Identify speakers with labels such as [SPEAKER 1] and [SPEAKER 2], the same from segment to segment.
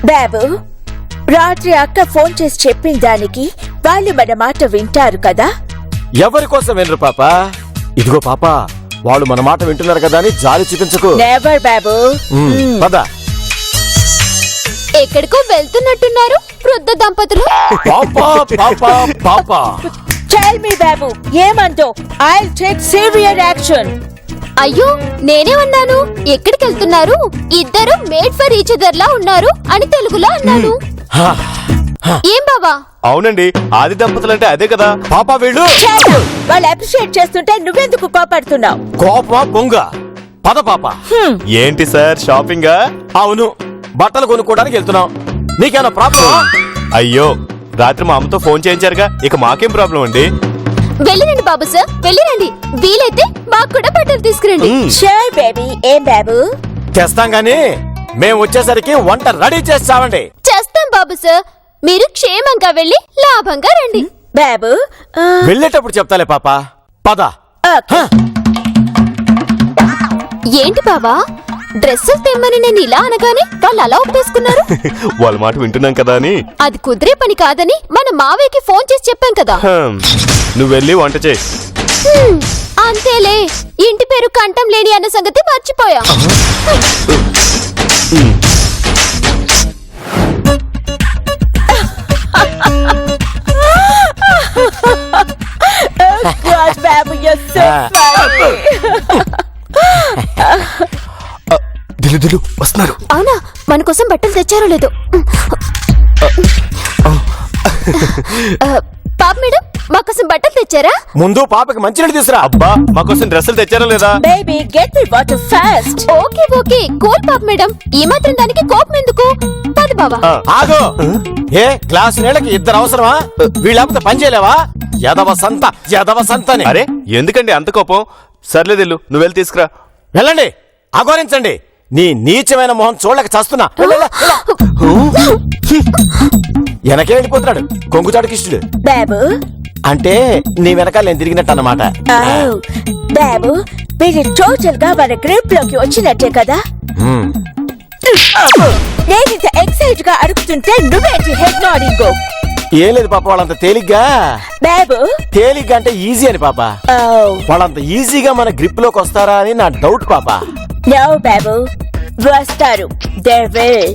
[SPEAKER 1] బాబు, రాత్రి అక్క ఫోన్ చేసి చెప్పిన దానికి వాళ్ళు మన మాట వింటారు కదా?
[SPEAKER 2] ఎవరి కోసం వినరు పాప. ఇదిగో పాప, వాళ్ళు మన మాట వింటున్నారు కదా అని జాలి చూపించకు.
[SPEAKER 1] నెవర్ బాబు.
[SPEAKER 2] పద.
[SPEAKER 3] ఎక్కడికో వెళ్తున్నట్టున్నారు వృద్ధ దంపతులు.
[SPEAKER 1] టెల్ మీ బాబు, ఏమందో? I'll take serious action.
[SPEAKER 3] అయ్యో, నేనే అన్నాను ఎక్కడికి వెళ్తున్నారు, ఇద్దరు మేడ్ ఫర్ ఈచ్ అదర్ లా ఉన్నారు అని తెలుగులో అన్నాను. ఏం బావా?
[SPEAKER 4] అవునండి, ఆది దంపతులు అంటే అదే కదా.
[SPEAKER 2] పాప వీళ్ళు
[SPEAKER 1] వాళ్ళు అప్రిషియేట్ చేస్తుంటే నువ్వెందుకు కోపడుతున్నావు?
[SPEAKER 2] కోపమా బొంగ? పద పాప.
[SPEAKER 4] ఏంటి సార్, షాపింగా?
[SPEAKER 2] అవును, బట్టలు కొనుక్కోవడానికి వెళ్తున్నాం. నీకేమైనా ప్రాబ్లమా?
[SPEAKER 4] అయ్యో, రాత్రి మా అమ్మతో ఫోన్ చేయించారుగా, ఇక మాకేం ప్రాబ్లం అండి?
[SPEAKER 3] వెళ్ళిరండి బాబు సార్, వెళ్ళిరండి. వీలైతే మాకు కూడా బట్టలు తీసుకురండి.
[SPEAKER 1] Sure baby. ఏం బాబు?
[SPEAKER 2] తెస్తాం గాని మేము వచ్చేసరికి వంట రెడీ చేస్తామండి.
[SPEAKER 3] చేస్తాం బాబు సార్, మీరు క్షేమంగా వెళ్ళి లాభంగా రండి.
[SPEAKER 1] బాబు,
[SPEAKER 2] వెళ్ళేటప్పుడు చెప్తాలే పాప. పద.
[SPEAKER 3] ఏంటి బావా, డ్రెస్సులు తెమ్మని నేను ఇలా అనగానే వాళ్ళు అలా ఒప్పేసుకున్నారు.
[SPEAKER 4] వాళ్ళ మాట వింటున్నాం కదా అని.
[SPEAKER 3] అది కుదిరే పని కాదని మన మావయ్యకి ఫోన్ చేసి చెప్పాం కదా.
[SPEAKER 4] నువ్వు వెళ్ళి వంట చేయి.
[SPEAKER 3] అంతేలే, ఇంటి పేరు కంఠం లేని అన్న సంగతి మర్చిపోయా.
[SPEAKER 1] God, baby, you're so funny.
[SPEAKER 4] దిలు వస్తున్నారు.
[SPEAKER 3] అవునా, మన కోసం బట్టలు తెచ్చారో లేదో. పాప మేడం, మా కోసం బట్టలు తెచ్చారా?
[SPEAKER 2] ముందు పాపకి మంచినీళ్ళు తీసురా.
[SPEAKER 4] అబ్బా, మా కోసం డ్రెస్సులు తెచ్చారా లేదా?
[SPEAKER 1] Baby, get me water fast.
[SPEAKER 3] Okay okay, cool పాప మేడం. ఈ మాత్రం దానికి కోపం ఎందుకు? పద బావా.
[SPEAKER 2] ఆగో. ఏ గ్లాస్ నీళ్ళకి ఇద్దరు అవసరమా? వీళ్ళంతా పని చేయలేవా? యదవ సంత అని.
[SPEAKER 4] అరే, ఎందుకండి అంత కోపం? సర్లే దిల్లు, నువ్వు వెళ్ళి తీసుకురా.
[SPEAKER 2] వెళ్ళండి, అఘోరించండి. నీ నీచమైన మొహం చూడలేక చస్తున్నా. వెనకే వెళ్ళిపోతున్నాడు కొంగుచాడు కిష్టుడు.
[SPEAKER 1] బాబు
[SPEAKER 2] అంటే నీ వెనకాల నేను తిరిగినట్టు అన్నమాట.
[SPEAKER 1] బాబు, మీరు టోటల్ గా మన గ్రూప్ లోకి వచ్చినట్టే కదా? నేను ఇంత ఎక్సైట్ గా అడుగుతుంటే నువ్వేంటి హెడ్ నోడింగ్?
[SPEAKER 2] ఏం లేదు పాప, వాళ్ళంత తేలిగ్గా.
[SPEAKER 1] బాబు,
[SPEAKER 2] తేలిగ్గా అంటే ఈజీ అని పాప. వాళ్ళంత ఈజీగా మన గ్రిప్ లోకి వస్తారా అని నా డౌట్ పాప.
[SPEAKER 1] నో బాబు, వస్తారు. They will.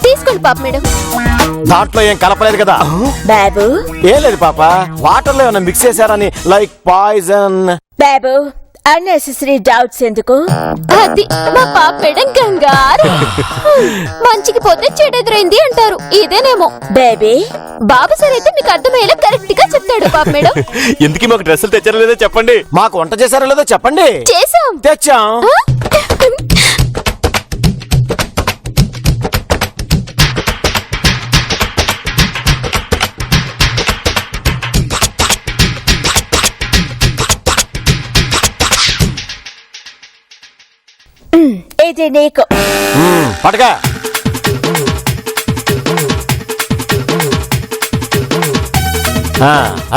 [SPEAKER 3] తీసుకోండి పాప మేడం.
[SPEAKER 2] దాంట్లో ఏం కలపలేదు కదా?
[SPEAKER 1] బాబు,
[SPEAKER 2] ఏం లేదు పాప, వాటర్ లో ఏమైనా మిక్స్ చేశారని, లైక్ పాయిజన్.
[SPEAKER 1] బాబు, అన్నెసెసరీ డౌట్స్ ఎందుకు?
[SPEAKER 3] అది మా పాప మేడం గంగారు. మంచికి పోతే చెడెదురైంది అంటారు, ఇదేనేమో.
[SPEAKER 1] బేబీ,
[SPEAKER 3] బాబు సార్ అయితే మీకు అర్థమయ్యేలా కరెక్ట్ గా చెప్తాడు పాప మేడం.
[SPEAKER 4] ఎందుకు మాకు డ్రెస్సులు తెచ్చారా లేదా చెప్పండి.
[SPEAKER 2] మాకు వంట చేశారో లేదో చెప్పండి.
[SPEAKER 3] చేసాం.
[SPEAKER 2] తెచ్చాం.
[SPEAKER 1] ఇది నీకు.
[SPEAKER 2] పడగా.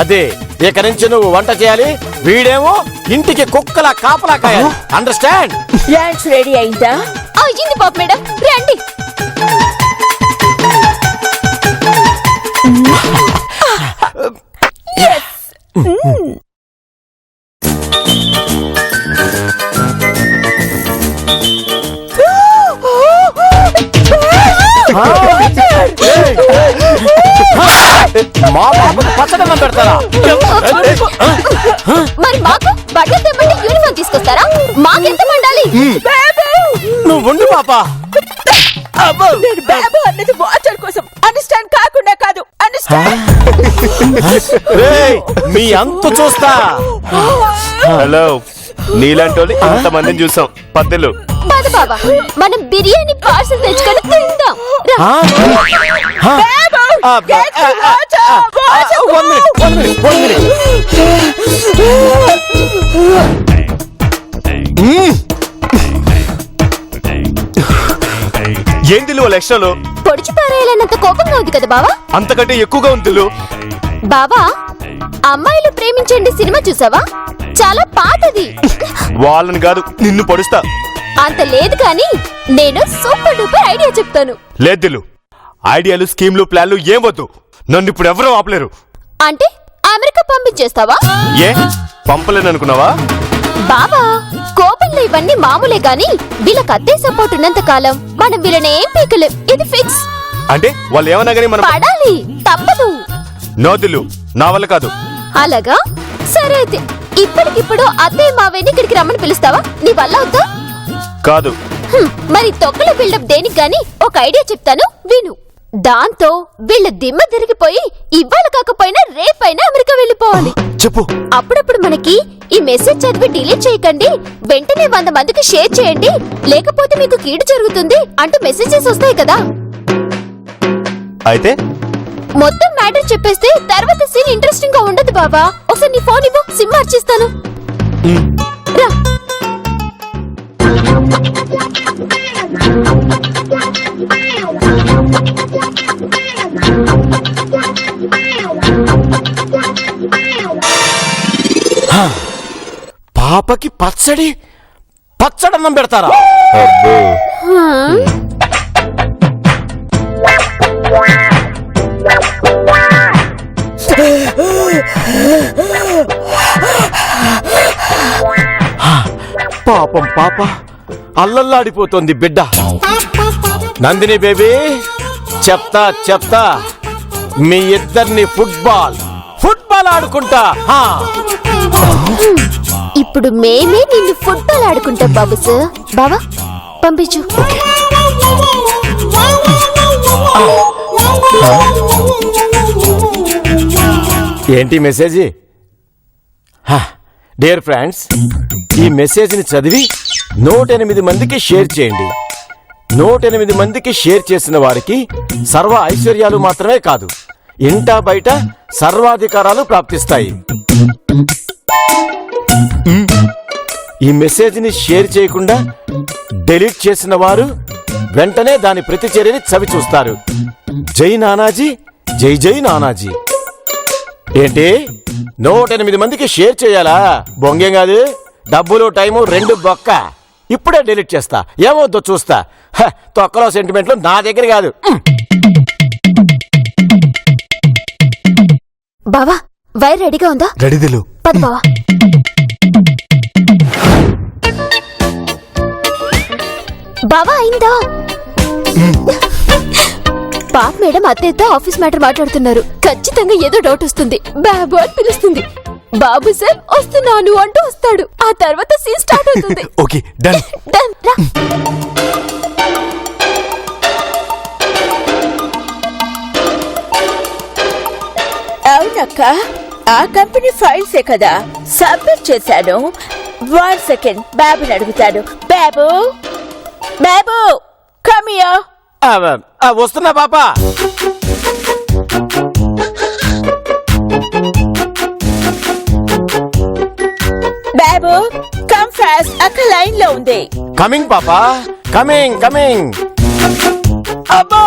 [SPEAKER 2] అదే, ఇక నుంచి నువ్వు వంట చేయాలి, వీడేమో ఇంటికి కుక్కలా కాపలా కాయాలి. అండర్స్టాండ్?
[SPEAKER 1] లంచ్ రెడీ అయిందా?
[SPEAKER 3] అయ్యింది పాప మేడం, రండి.
[SPEAKER 2] మా పాపకు పచ్చడన్నం పెడతారా?
[SPEAKER 3] మరి మాకు బట్టలు తెమ్మంటే యూనిఫామ్ తీసుకొస్తారా? మాకెంత మండాలి?
[SPEAKER 2] నువ్వు ఉండు పాప.
[SPEAKER 1] నేను బాబు అన్నది వాటర్ కోసం, అండర్స్టాండ్ కాకుండా కాదు. అండర్స్టాండ్?
[SPEAKER 2] మీ అంతు చూస్తా.
[SPEAKER 4] హలో, నీలాంటి వాళ్ళు అంతమందిని చూసాం. పద్దెలు
[SPEAKER 3] పద బాబా, మనం బిర్యానీ పార్సల్ తెచ్చుకొని తిందాం.
[SPEAKER 4] ఏం దిల్లు వాళ్ళ ఎక్స్ట్రాలో?
[SPEAKER 3] పొడిచి పారేయాలన్నంత కోపంగా ఉంది కదా బావా?
[SPEAKER 4] అంతకంటే ఎక్కువగా ఉంది దిల్లు.
[SPEAKER 3] బావా, అమ్మాయిలు ప్రేమించండి సినిమా చూసావా? చాలా పాతది.
[SPEAKER 4] వాళ్ళని కాదు, నిన్ను పొడుస్తా.
[SPEAKER 3] అంత లేదు కానీ నేను సూపర్ డూపర్ ఐడియా చెప్తాను.
[SPEAKER 4] లేదు దిల్లు, ఐడియాలు స్కీమ్లు ప్లాన్లు ఏం వద్దు. నన్ను ఇప్పుడు ఎవరూ ఆపలేరు.
[SPEAKER 3] అంటే అమెరికా పంపించేస్తావా?
[SPEAKER 4] ఏ పంపలేననుకున్నావా?
[SPEAKER 3] బాబా, కోపంలో ఇవన్నీ మామూలే గాని వీళ్ళకి అత్తే సపోర్ట్ ఉన్నంత కాలం మనం వీళ్ళని ఏం పీకలేం. ఇది ఫిక్స్.
[SPEAKER 4] అంటే వాళ్ళు ఏమన్నా కానీ మనం
[SPEAKER 3] పడాలి, తప్పదు.
[SPEAKER 4] నో దిల్లు, నా వల్ల కాదు.
[SPEAKER 3] అలాగా, సరే అయితే ఇప్పటికిప్పుడు అత్తయ్య మావేని ఇక్కడికి రమ్మని పిలుస్తావా? నీ వల్ల అవుతా?
[SPEAKER 4] కాదు.
[SPEAKER 3] మరి తొక్కల బిల్డప్ దేనికి గాని ఒక ఐడియా చెప్తాను విను. దాంతో వీళ్ళ దిమ్మ తిరిగిపోయి ఇవాళ కాకపోయినా రేపైనా అమెరికా వెళ్ళిపోవాలి.
[SPEAKER 4] చెప్పు.
[SPEAKER 3] అప్పుడప్పుడు మనకి ఈ మెసేజ్ చదివి డిలీట్ చేయకండి, వెంటనే 100 మందికి షేర్ చేయండి, లేకపోతే మీకు కీడు జరుగుతుంది అంటూ మెసేజెస్ వస్తాయి కదా.
[SPEAKER 4] అయితే
[SPEAKER 3] మొత్తం మ్యాటర్ చెప్పేస్తే తర్వాత సీన్ ఇంట్రెస్టింగ్ గా ఉండదు బాబా. ఒకసారి నీ ఫోన్ ఇవ్వు, సిమ్ మార్చిస్తాను. రా.
[SPEAKER 2] పాపకి పచ్చడన్నం పెడతారా?
[SPEAKER 4] అబ్బో.
[SPEAKER 2] పాపం పాప అల్లల్లాడిపోతోంది బిడ్డ. నందిని బేబీ, చెప్తా మీ ఇద్దరిని ఫుట్బాల్ ఆడుకుంటా.
[SPEAKER 3] ఇప్పుడు మేమే నిన్ను ఫుట్బాల్ ఆడుకుంటాం బాబు సార్. బావా పంపించు.
[SPEAKER 2] ఏంటి మెసేజ్? డియర్ ఫ్రెండ్స్, ఈ మెసేజ్ ని చదివి 108 మందికి షేర్ చేయండి. 108 మందికి షేర్ చేసిన వారికి సర్వ ఐశ్వర్యాలు మాత్రమే కాదు, ఇంటా బయట సర్వాధికారాలు ప్రాప్తిస్తాయి. ఈ మెసేజ్ ని షేర్ చేయకుండా డిలీట్ చేసిన వారు వెంటనే దాని ప్రతిచర్యని చవి చూస్తారు. జై నానాజీ, జై జై నానాజీ. ఏంటి 108 మందికి షేర్ చేయాలా? బొంగేం కాదు, డబ్బులు టైము 2 బొక్క. ఇప్పుడే డిలీట్ చేస్తా, ఏమవుద్దో చూస్తా. తొక్కలో సెంటిమెంట్లు నా దగ్గర కాదు.
[SPEAKER 3] బావా వైర్ రెడీగా ఉందా?
[SPEAKER 4] రెడీ దిల్లు.
[SPEAKER 3] పద బావా. బావా అయిందా? పాప మేడం అత్తయ్యతో ఆఫీస్ మ్యాటర్ మాట్లాడుతున్నారు. ఖచ్చితంగా ఏదో డౌట్ వస్తుంది. బాబు అని పిలుస్తుంది. బాబు సార్ వస్తున్నాను అంటూ వస్తాడు. ఆ తర్వాత సీన్ స్టార్ట్ అవుతుంది.
[SPEAKER 4] Okay, done.
[SPEAKER 3] డన్, రా.
[SPEAKER 1] అవునక్క, ఆ కంపెనీ ఫైల్సే కదా సబ్మిట్ చేశాను. 1 సెకండ్, బాబుని అడుగుతాడు. బాబు కమ్ హియర్.
[SPEAKER 2] వస్తున్నా పాప.
[SPEAKER 1] బాబు కమ్ ఫాస్ట్, అక్క లైన్ లో ఉంది.
[SPEAKER 2] కమింగ్ పాప, కమింగ్. అబ్బో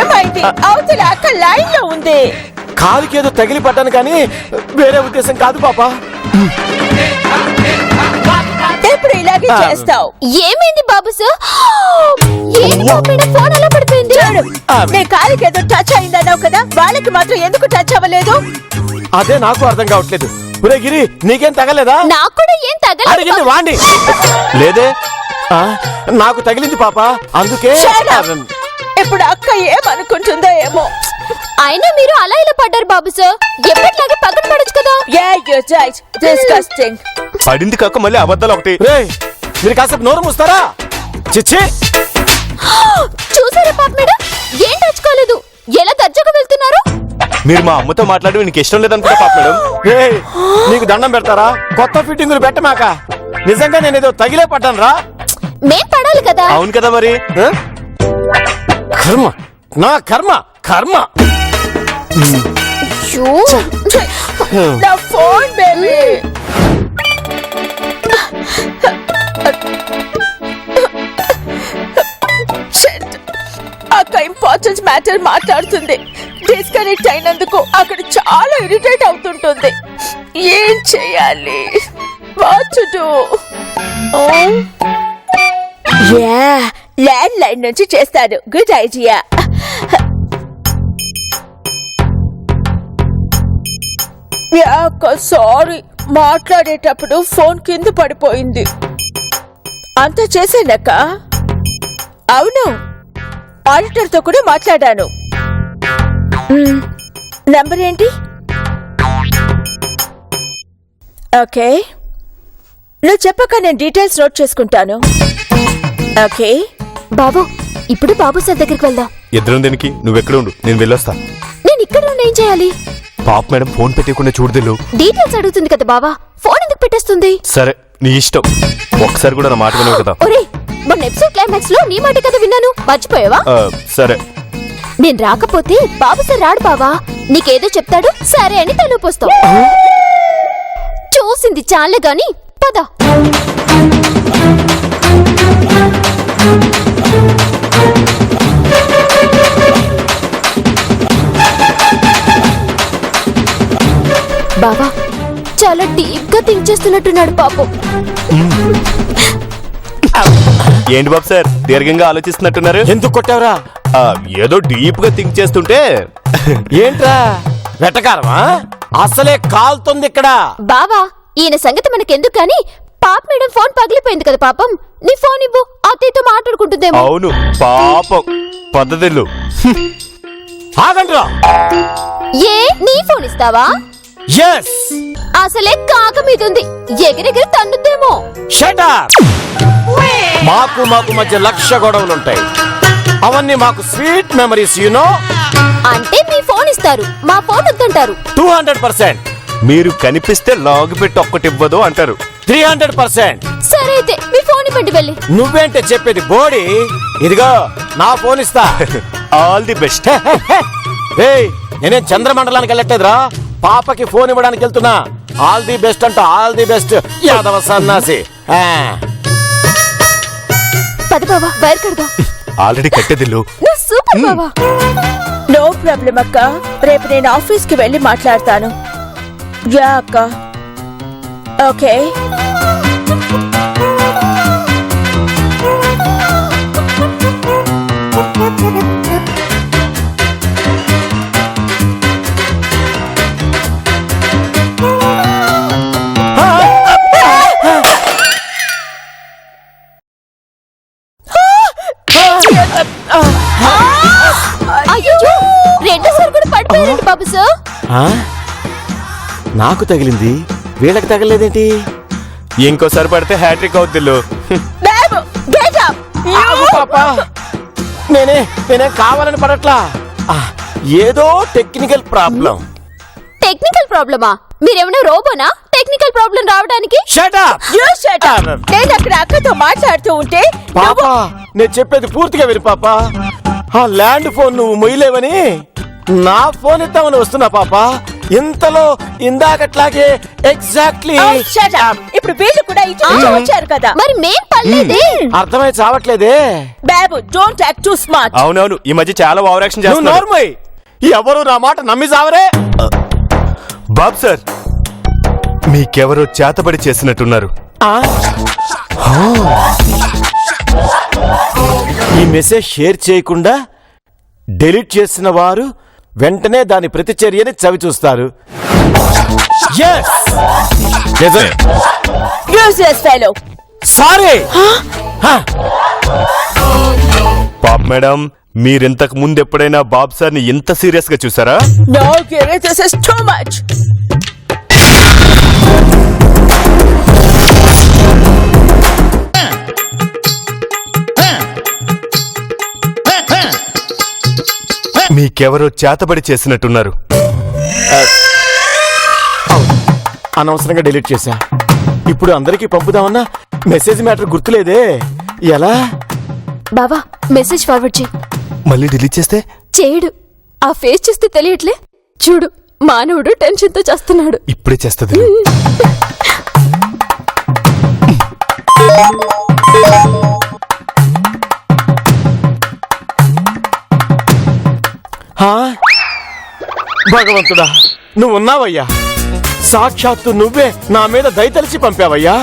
[SPEAKER 1] ఏమైంది? అవతల అక్క లైన్ లో ఉంది.
[SPEAKER 2] కాలుకేదో తగిలి పడ్డాను కానీ వేరే ఉద్దేశం కాదు పాప.
[SPEAKER 1] ఎప్పుడు ఇలాగే చేస్తావు?
[SPEAKER 3] ఏమైంది బాబు సార్? ఏంటి బాబు మేడం ఫోన్ అలా పడిపోయింది?
[SPEAKER 1] నీ కాలికి ఏదో టచ్ అయిందన్నావు కదా, వాళ్ళకి మాత్రం ఎందుకు టచ్ అవ్వలేదు?
[SPEAKER 2] అదే నాకు అర్థం కావట్లేదు. ఒరే గిరి, నీకేం తగలేదా?
[SPEAKER 3] నాకు కూడా ఏం తగలేదు.
[SPEAKER 2] అడిగింది వాణ్ణి.
[SPEAKER 4] లేదే.
[SPEAKER 2] నాకు తగిలింది పాప, అందుకే.
[SPEAKER 1] ఇప్పుడు అక్క ఏమనుకుంటుందో ఏమో.
[SPEAKER 3] అయినా మీరు అలా ఇలా పడ్డారు బాబు సార్. ఎప్పటిలాగే పక్కన పడొచ్చు కదా.
[SPEAKER 1] Disgusting.
[SPEAKER 4] పడింది కాక మళ్ళీ అబద్ధాలు ఒకటి.
[SPEAKER 2] రేయ్, మీరు కాసేపు నోరు మూస్తారా? చిచ్చి,
[SPEAKER 3] చూసారా పాప మేడం, ఏం టచ్చుకోలేదు. ఎలా దర్జాగా వెళ్తున్నారు?
[SPEAKER 4] మీరు మా అమ్మతో మాట్లాడి నీకు ఇష్టం లేదనుకుంటా పాప మేడం.
[SPEAKER 2] రేయ్, నీకు దండం పెడతారా? కొత్త ఫిట్టింగులు పెట్టమాక. నిజంగా నేనేదో తగిలే పడ్డాను రా.
[SPEAKER 3] మేం పడాలి కదా.
[SPEAKER 4] అవును కదా మరి.
[SPEAKER 2] కర్మ, నా కర్మ.
[SPEAKER 1] నా ఫోన్ బేబీ. అక్క ఇంపార్టెంట్ మ్యాటర్ మాట్లాడుతుంది. డిస్కనెక్ట్ అయినందుకు అక్కడ చాలా ఇరిటేట్ అవుతుంటుంది. ఏం చెయ్యాలి? What to do? Land line నుంచి చేస్తాను. Good idea. సారీ, మాట్లాడేటప్పుడు ఫోన్ కింద పడిపోయింది. అంతా చేశానక్క. అవును, ఆడిటర్ తో కూడా మాట్లాడాను. నంబర్ ఏంటి? ఓకే, నువ్వు చెప్పక నేను డీటెయిల్స్ నోట్ చేసుకుంటాను. ఓకే
[SPEAKER 3] బాబు, ఇప్పుడు బాబు సార్ దగ్గరికి వెళ్దాం.
[SPEAKER 4] ఇద్దరం దీనికి నువ్వెక్కడ ఉండు, నేను వెళ్ళొస్తా.
[SPEAKER 3] నేను ఇక్కడ ఏం చేయాలి?
[SPEAKER 4] పాప మేడం ఫోన్ పెట్టకుండా చూడదిల్లు.
[SPEAKER 3] డీటెయిల్స్ అడుగుతుంది కదా బావా, ఫోన్ ఎందుకు పెట్టేస్తుంది?
[SPEAKER 4] సరే నీ ఇష్టం. ఒకసారి కూడా నా మాట వినవు కదా.
[SPEAKER 3] ఒరే, మొన్న ఎపిసోడ్ క్లైమాక్స్ లో నీ మాట కదా విన్నాను, మర్చిపోయావా?
[SPEAKER 4] సరే.
[SPEAKER 3] నేను రాకపోతే బాబు సార్ రాడు బావా. నీకేదో చెప్తాడు, సరే అని తలూపొస్తావు. చూసింది చాలే గాని పద. బావా చాలా డీప్ గా థింక్ చేస్తున్నట్టున్నాడు పాపం.
[SPEAKER 4] ఏంటి బాబు సార్ దీర్ఘంగా ఆలోచిస్తున్నట్టున్నారు?
[SPEAKER 2] ఎందుకు కొట్టావురా?
[SPEAKER 4] ఏదో డీప్ గా థింక్ చేస్తుంటే.
[SPEAKER 2] ఏంట్రా వెటకారమా? అసలే కాలుతుంది ఇక్కడ.
[SPEAKER 3] బావా, ఈయన సంగతి మనకెందుకు గాని పాప మేడం ఫోన్ పగిలిపోయింది కదా పాపం. నీ ఫోన్ ఇవ్వు, అత్తయ్యతో మాట్లాడుకుంటుందేమో.
[SPEAKER 4] అవును పాపం, పద్ధతిల్లు.
[SPEAKER 2] ఆగండ్రా.
[SPEAKER 3] ఏ నీ ఫోన్ ఇస్తావా?
[SPEAKER 2] yes
[SPEAKER 3] అసలే కాక మీదుంది, ఎగిరెగిరి తన్నుద్దేమో.
[SPEAKER 2] shut up. మాకు మధ్య లక్ష గొడవలుంటాయి. అవన్నీ మాకు స్వీట్ మెమరీస్ యు నో.
[SPEAKER 3] అంటే మీ ఫోన్ ఇస్తారు, మా ఫోన్ వద్దంటారు.
[SPEAKER 2] 200%.
[SPEAKER 4] మీరు కనిపిస్తే లాగు పెట్టి ఒక్కటి ఇవ్వదు అంటారు.
[SPEAKER 2] 300%.
[SPEAKER 3] సరే అయితే మీ ఫోన్ ఇవ్వండి వెళ్ళి.
[SPEAKER 2] నువ్వేంటే చెప్పేది బోడి? ఇదిగో నా ఫోన్ ఇస్తా.
[SPEAKER 4] All the best.
[SPEAKER 2] ఏయ్, నేనేం చంద్రమండలానికి వెళ్ళట్లేదురా, పాపకి ఫోన్ ఇవ్వడానికి వెళ్తున్నా. ఆల్ ది బెస్ట్ అంట, ఆల్ ది బెస్ట్. యాదవ సన్నాసి.
[SPEAKER 3] పద బావా, వైర్ కడదాం.
[SPEAKER 4] ఆల్రెడీ కట్టేదిల్లు.
[SPEAKER 3] నువ్వు సూపర్ బావా.
[SPEAKER 1] నో ప్రాబ్లం అక్క, రేపు నేను ఆఫీస్ కి వెళ్ళి మాట్లాడతాను. యా అక్క. ఓకే.
[SPEAKER 3] అయ్యో, రెండోసారి కూడా పడిపోయారండి బాబు సార్.
[SPEAKER 2] నాకు తగిలింది, వీళ్ళకి తగలేదేంటి?
[SPEAKER 4] ఇంకోసారి పడితే హ్యాట్రిక్ అవుద్దిల్లు.
[SPEAKER 1] బాబు, get up.
[SPEAKER 2] పాపా, నేనే కావాలని పడట్లా. ఏదో టెక్నికల్ ప్రాబ్లం.
[SPEAKER 3] టెక్నికల్ ప్రాబ్లమా? మీరేమైనా రోబోనా టెక్నికల్ ప్రాబ్లం రావడానికి?
[SPEAKER 2] Shut up.
[SPEAKER 1] You shut up. నేను అక్కడ అక్కతో మాట్లాడుతూ ఉంటే
[SPEAKER 2] పాపా, నేను చెప్పేది పూర్తిగా విను పాపా. ఆ ల్యాండ్ ఫోన్ నువ్వు మొయ్యలేవని నా ఫోన్ ఇద్దామని వస్తున్నా పాపా. ఇంతలో ఇందాకట్లాగే ఎగ్జాక్ట్లీ.
[SPEAKER 1] Oh, shut up. ఇప్పుడు వీళ్ళు కూడా ఇటు నుంచి వచ్చారు కదా.
[SPEAKER 3] మరి మేం పర్లేదే.
[SPEAKER 2] అర్థమై చావట్లేదే.
[SPEAKER 1] బాబు, డోంట్ యాక్ట్ టూ స్మార్ట్.
[SPEAKER 4] అవునవును, ఈ మధ్య చాలా ఓవర్ యాక్షన్
[SPEAKER 2] నువ్వు
[SPEAKER 4] చేస్తున్నారు.
[SPEAKER 2] నోర్మై. ఎవరు నా మాట నమ్మి చావరే.
[SPEAKER 4] బాబు సార్, మీకెవరో చేతబడి చేసినట్టున్నారు.
[SPEAKER 2] ఈ మెసేజ్ షేర్ చేయకుండా డెలీట్ చేసిన వారు వెంటనే దాని ప్రతిచర్యని చవి చూస్తారు.
[SPEAKER 1] Useless fellow.
[SPEAKER 2] సారీ.
[SPEAKER 4] పాప్ మేడం, మీరింతకు ముందు ఎప్పుడైనా బాబు సార్ని ఇంత సీరియస్ గా చూసారా?
[SPEAKER 1] No, Giri, this is too much.
[SPEAKER 4] మీకెవరో చేతబడి చేసినట్టున్నారు.
[SPEAKER 2] అనవసరంగా డిలీట్ చేశా. ఇప్పుడు అందరికీ పంపుదామన్నా మెసేజ్ మ్యాటర్ గుర్తులేదే. ఎలా?
[SPEAKER 3] బావా, మెసేజ్ ఫార్వర్డ్ చేయి.
[SPEAKER 4] మళ్ళీ డిలీట్ చేస్తే?
[SPEAKER 3] చేయడు. ఆ ఫేస్ చూస్తే తెలియట్లే. చూడు, మానవుడు టెన్షన్ తో చేస్తున్నాడు.
[SPEAKER 4] ఇప్పుడే చేస్తుంది.
[SPEAKER 2] భగవంతుడా, నువ్వు ఉన్నావయ్యా. సాక్షాత్తు నువ్వే నా మీద దయతలిచి పంపావయ్యా.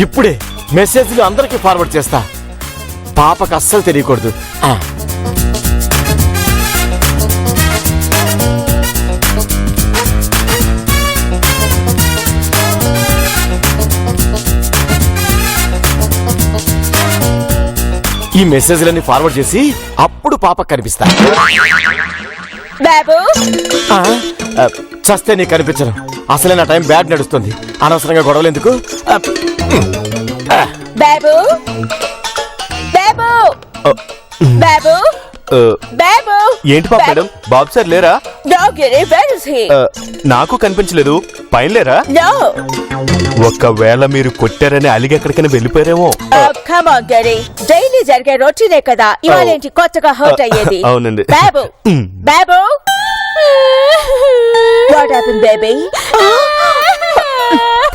[SPEAKER 2] ఇప్పుడే మెసేజ్లు అందరికీ ఫార్వర్డ్ చేస్తా. పాపకు అస్సలు తెలియకూడదు. ఈ మెసేజ్లన్నీ ఫార్వర్డ్ చేసి అప్పుడు పాప కనిపిస్తా.
[SPEAKER 1] బాబు
[SPEAKER 2] చస్తే నీకు కనిపించను. అసలే నా టైం బ్యాడ్ నడుస్తుంది. అనవసరంగా గొడవలు ఎందుకు?
[SPEAKER 1] బాబు బాబు బాబు బాబు.
[SPEAKER 4] ఏంటి పాప మేడం, బాబు సార్ లేరా?
[SPEAKER 1] No, Giri, where is he?
[SPEAKER 4] నాకు కనిపించలేదు. పైన లేరా?
[SPEAKER 1] No.
[SPEAKER 4] ఒకవేళ మీరు కొట్టారని అలిగి ఎక్కడికైనా వెళ్ళిపోయారేమో.
[SPEAKER 1] Come on, Giri. డైలీ జరిగే రొటీనే కదా, ఇవాళ ఏంటి కొత్తగా హర్ట్ అయ్యేది?
[SPEAKER 4] అవునండి.
[SPEAKER 1] బాబు బాబు. What happened, baby?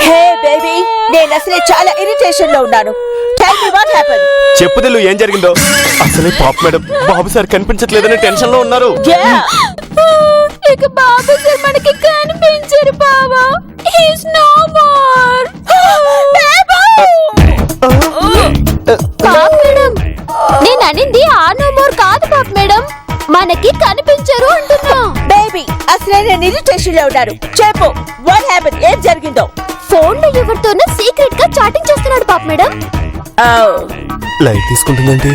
[SPEAKER 1] Hey, baby. నేను అసలే చాలా ఇరిటేషన్ లో ఉన్నాను. Tell me what happened.
[SPEAKER 4] చెప్పుదిల్లు, ఏం జరిగిందో. అసలే పాప మేడం బాబు సార్ కనిపించట్లేదని టెన్షన్ లో ఉన్నారు.
[SPEAKER 1] Yeah.
[SPEAKER 3] ఇక బాబు సార్ మనకి కనిపించరు బావా. He's no more. పాప్ మేడం, నేను అనింది ఆ నో మోర్ కాదు పాప్ మేడం, మనకి కనిపించరు అంటున్నా.
[SPEAKER 1] బేబీ, అసలే నేను ఇరిటేషన్ లో ఉన్నాను. చెప్పు, వాట్ హ్యాపెండ్? ఏం జరిగిందో?
[SPEAKER 3] ఫోన్ లో ఎవరితోనో సీక్రెట్ గా చాటింగ్ చేస్తున్నాడు పాప్ మేడం.
[SPEAKER 4] లైట్ తీసుకుంటుందండి.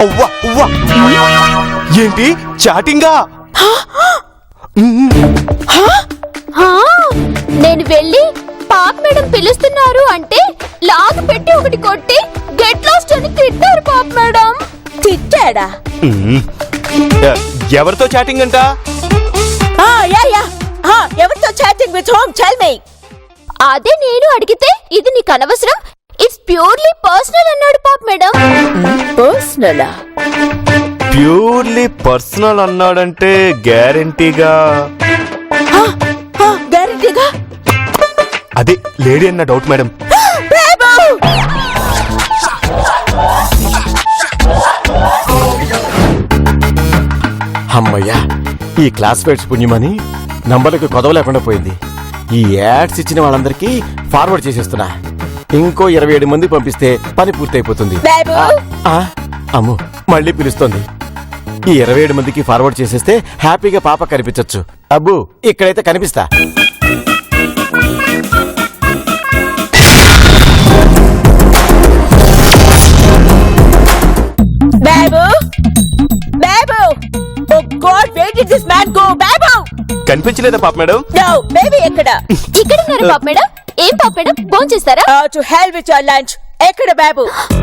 [SPEAKER 4] అవ్వా అవ్వా, ఏంటి చాటింగా?
[SPEAKER 3] నేను వెళ్ళి పాప్ మేడం పిలుస్తున్నారు అంటే లాగు పెట్టి ఒకటి కొట్టి గెట్ లాస్ట్ అని తిట్టారు పాప్ మేడం.
[SPEAKER 1] తిట్టాడా?
[SPEAKER 4] ఎవరితో చాటింగ్ అంట?
[SPEAKER 1] ఎవరితో chatting? With home? Tell me.
[SPEAKER 3] అదే నేను అడిగితే ఇది నీకు అనవసరం, ఇట్స్ ప్యూర్లీ పర్సనల్ అన్నాడు పాప్ మేడం.
[SPEAKER 1] పర్సనలా?
[SPEAKER 4] ప్యూర్లీ పర్సనల్ అన్నాడంటే గ్యారంటీగా
[SPEAKER 1] గ్యారంటీగా
[SPEAKER 4] అదే లేడీ అన్న డౌట్ మేడం.
[SPEAKER 2] అమ్మయ్యా, ఈ క్లాస్మేట్స్ పుణ్యమని నంబర్లకు కొదవ లేకుండా పోయింది. ఈ యాడ్స్ ఇచ్చిన వాళ్ళందరికీ ఫార్వర్డ్ చేసేస్తున్నా. ఇంకో 27 మంది పంపిస్తే పని పూర్తయిపోతుంది. అమ్ము, మళ్ళీ పిలుస్తోంది. ఈ 27 మందికి ఫార్వర్డ్ చేసేస్తే హ్యాపీగా పాప కనిపించొచ్చు. అబ్బు, ఇక్కడైతే కనిపిస్తా.
[SPEAKER 1] బాబు బాబు. Oh God, where did this man go? బాబు
[SPEAKER 4] కనిపించలేదా పాప మేడం?
[SPEAKER 1] No, baby ఎక్కడ?
[SPEAKER 3] ఇక్కడ ఉన్నారు పాప్ మేడం. ఏం పాప్ మేడం, ఫోన్ చేస్తారా?
[SPEAKER 1] To hell with your lunch. ఎక్కడ బాబు?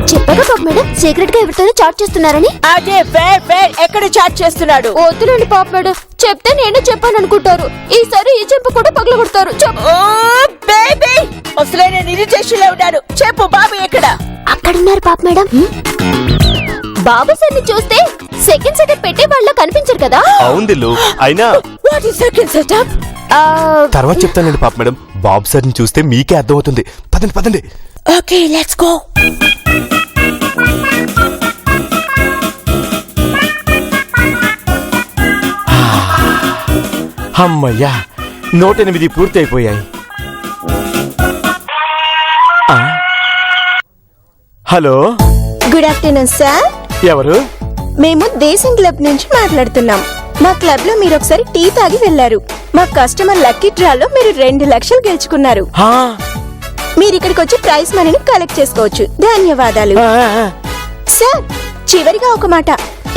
[SPEAKER 3] చెప్పాగా పాప్ మేడం సీక్రెట్ గా ఎవరితోనో చాట్ చేస్తున్నారని.
[SPEAKER 1] అదే వేర్ ఎక్కడ చాట్ చేస్తున్నాడు?
[SPEAKER 3] వద్దులేండి పాప్ మేడం, చెప్తే నేను చెప్పాను అనుకుంటారు. ఈసారి ఈ చెంప కూడా పగలగొడతారు.
[SPEAKER 1] బేబీ, అసలే నేను ఇరిటేషన్ లో ఉన్నాను. చెప్పు, బాబు ఎక్కడ?
[SPEAKER 3] అక్కడున్నారు పాప్ మేడం. బాబు సార్ని చూస్తే సెకండ్ సెటప్ పెట్టే వాళ్ళ కనిపించరు కదా.
[SPEAKER 4] అవును దిల్లు, అయినా
[SPEAKER 1] వాట్ ఇస్ సెకండ్ సెటప్?
[SPEAKER 4] తర్వాత చెప్తానండి పాప మేడం. బాబు సార్ని చూస్తే మీకే అర్థమవుతుంది. పదండి పదండి.
[SPEAKER 1] Okay, let's go.
[SPEAKER 2] అమ్మయ్యా, 108 పూర్తి అయిపోయాయి. Hello,
[SPEAKER 5] good afternoon sir.
[SPEAKER 2] ఎవరు?
[SPEAKER 5] మేము దేశం క్లబ్ నుంచి మాట్లాడుతున్నాం. మా క్లబ్ లో మీరు ఒకసారి టీ తాగి వెళ్లారు. మా కస్టమర్ లక్కీ డ్రాలో మీరు 2 లక్షలు గెలుచుకున్నారు. మీరు ఇక్కడికి వచ్చి ప్రైజ్ మనీని కలెక్ట్ చేసుకోవచ్చు. ధన్యవాదాలు సార్. చివరిగా ఒక మాట,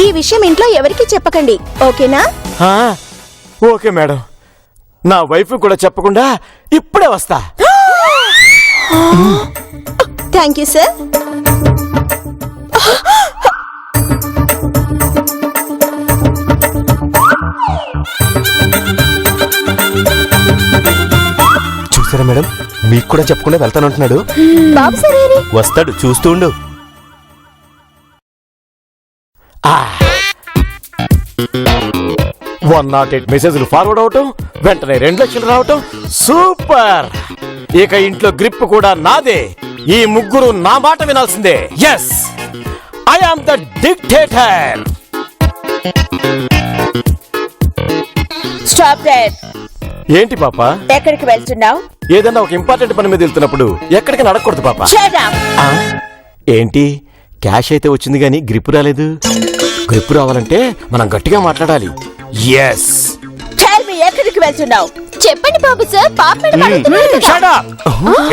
[SPEAKER 5] ఈ విషయం ఇంట్లో ఎవరికి చెప్పకండి, ఓకేనా?
[SPEAKER 2] Okay madam. నా వైఫ్ కూడా చెప్పకుండా ఇప్పుడే వస్తా.
[SPEAKER 5] Thank you sir.
[SPEAKER 4] చూసారా మేడం, మీకు కూడా చెప్పకుండా వెళ్తానంటున్నాడు.
[SPEAKER 3] బాబు సార్
[SPEAKER 4] వస్తాడు, చూస్తూ ఉండు.
[SPEAKER 2] 108 మెసేజ్లు ఫార్వర్డ్ అవటం, వెంటనే 2 లక్షలు రావటం. సూపర్! ఇక ఇంట్లో గ్రిప్ కూడా నాదే. ఈ ముగ్గురు నా మాట వినాల్సిందే. Yes, I am the dictator.
[SPEAKER 1] Stop there.
[SPEAKER 2] ఏంటి పాపా?
[SPEAKER 1] ఎక్కడికి వెళ్తున్నావు?
[SPEAKER 2] ఏదైనా ఒక ఇంపార్టెంట్ పని మీద వెళ్తున్నప్పుడు ఎక్కడికి నడకూడదు పాపా.
[SPEAKER 1] Shut up.
[SPEAKER 2] ఆ? ఏంటి క్యాష్ అయితే వచ్చింది గాని గ్రిప్ రాలేదు. గ్రిప్ రావాలంటే మనం గట్టిగా మాట్లాడాలి. ఎస్.
[SPEAKER 1] Tell me, ఎక్కడికి వెళ్తున్నావు?
[SPEAKER 3] చెప్పండి బాబు సార్, పాప మేడం అడుగుతున్నారు కదా.
[SPEAKER 2] Shut up.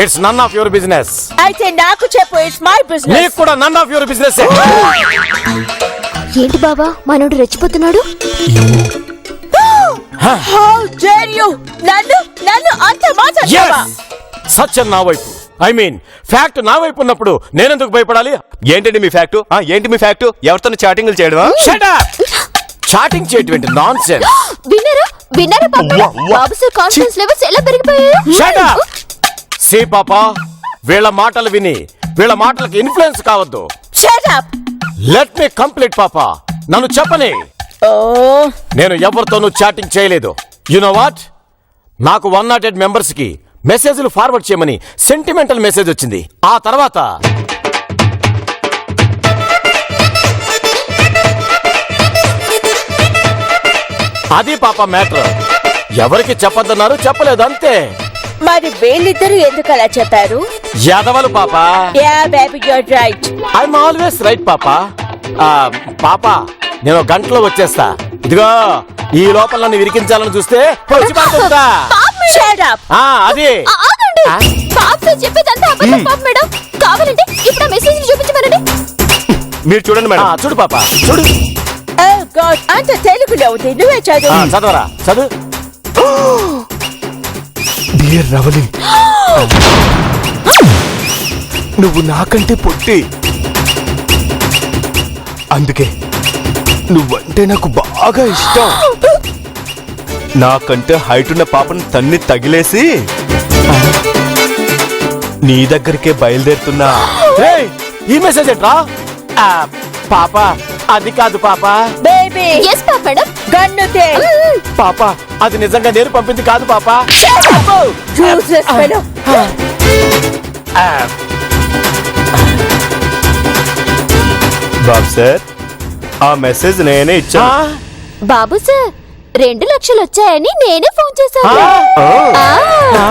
[SPEAKER 2] It's none of your business.
[SPEAKER 1] అయితే నాకు చెప్పు, ఇట్స్ మై
[SPEAKER 2] నీకు
[SPEAKER 1] బిజినెస్.
[SPEAKER 2] కూడా నన్ ఆఫ్ యువర్ బిజినెస్.
[SPEAKER 3] ఏంటి బాబా మనోడు రెచ్చిపోతున్నాడు?
[SPEAKER 1] How dare you? నన్ను అంత మాట్లాడతావా?
[SPEAKER 2] సత్యం నా వైపు, ఐ మీన్ ఫ్యాక్ట్ నా వైపు ఉన్నప్పుడు నేనెందుకు భయపడాలి?
[SPEAKER 4] ఏంటండి మీ ఫ్యాక్ట్? ఏంటి మీ ఫ్యాక్ట్? ఎవరితో చాటింగ్లు చేయడమా?
[SPEAKER 2] Shut up. చాటింగ్ చేయటువంటి నాన్ సెన్స్.
[SPEAKER 3] విన్నారా పాప మేడం? బాబు సార్ కాన్ఫిడెన్స్ లెవెల్స్ ఎలా పెరిగిపోయాయి?
[SPEAKER 2] Shut up. సీ పాపా, వీళ్ళ మాటలు విని వీళ్ళ మాటలకు ఇన్ఫ్లుయెన్స్ కావద్దు.
[SPEAKER 1] Shut up.
[SPEAKER 2] Let me complete పాపా. నన్ను చెప్పని.
[SPEAKER 1] Oh,
[SPEAKER 2] నేను ఎవరితోనూ చాటింగ్ చేయలేదు. యు నో వాట్, నాకు 108 మెంబర్స్ కి మెసేజ్లు ఫార్వర్డ్ చేయమని సెంటిమెంటల్ మెసేజ్ వచ్చింది. ఆ తర్వాత అది పాప మ్యాటర్. ఎవరికి చెప్పొద్దన్నారు, చెప్పలేదు అంతే.
[SPEAKER 1] మరి వీళ్ళిద్దరూ ఎందుకు అలా చెప్పారు?
[SPEAKER 2] యాదవలు పాపా.
[SPEAKER 1] Yeah, baby, you're right.
[SPEAKER 2] I'm always right పాపా. పాపా, నేను గంటలో వచ్చేస్తా. ఇదిగో ఈ లోపల నన్ను విరికించాలని చూస్తే వచ్చి పడుతుందా?
[SPEAKER 1] Shut up.
[SPEAKER 2] అది
[SPEAKER 3] ఆగండి. పాప సార్ చెప్పేదంతా అబద్ధం పాప మేడం. కావాలంటే ఇప్పుడు ఆ మెసేజ్ చూపించమనండి.
[SPEAKER 4] మీరు చూడండి మేడం.
[SPEAKER 2] చూడు పాపా, చూడు.
[SPEAKER 1] Oh God, అంత తెలుగులో ఉంది, నువ్వే చదువు.
[SPEAKER 2] చదవరా, చదువు.
[SPEAKER 4] డియర్ రవలి, నువ్వు నాకంటే పొట్టి, అందుకే నువ్వంటే నాకు బాగా ఇష్టం. నాకంటే హైట్ ఉన్న పాపను తన్ని తగిలేసి నీ దగ్గరికే బయలుదేరుతున్నా.
[SPEAKER 2] ఏయ్, ఈ మెసేజ్ ఏంట్రా? పాపా, అది కాదు పాపా.
[SPEAKER 1] Baby,
[SPEAKER 3] ఎస్ పాప మేడం.
[SPEAKER 1] గన్ను తే.
[SPEAKER 2] పాపా, అది నిజంగా నేను పంపింది కాదు పాపా.
[SPEAKER 1] Shut up. Useless fellow.
[SPEAKER 4] బాబు సార్, ఆ మెసేజ్ నేనే ఇచ్చాను.
[SPEAKER 3] బాబు సార్ 2 లక్షలు వచ్చాయని నేనే ఫోన్ చేశాను. ఆ.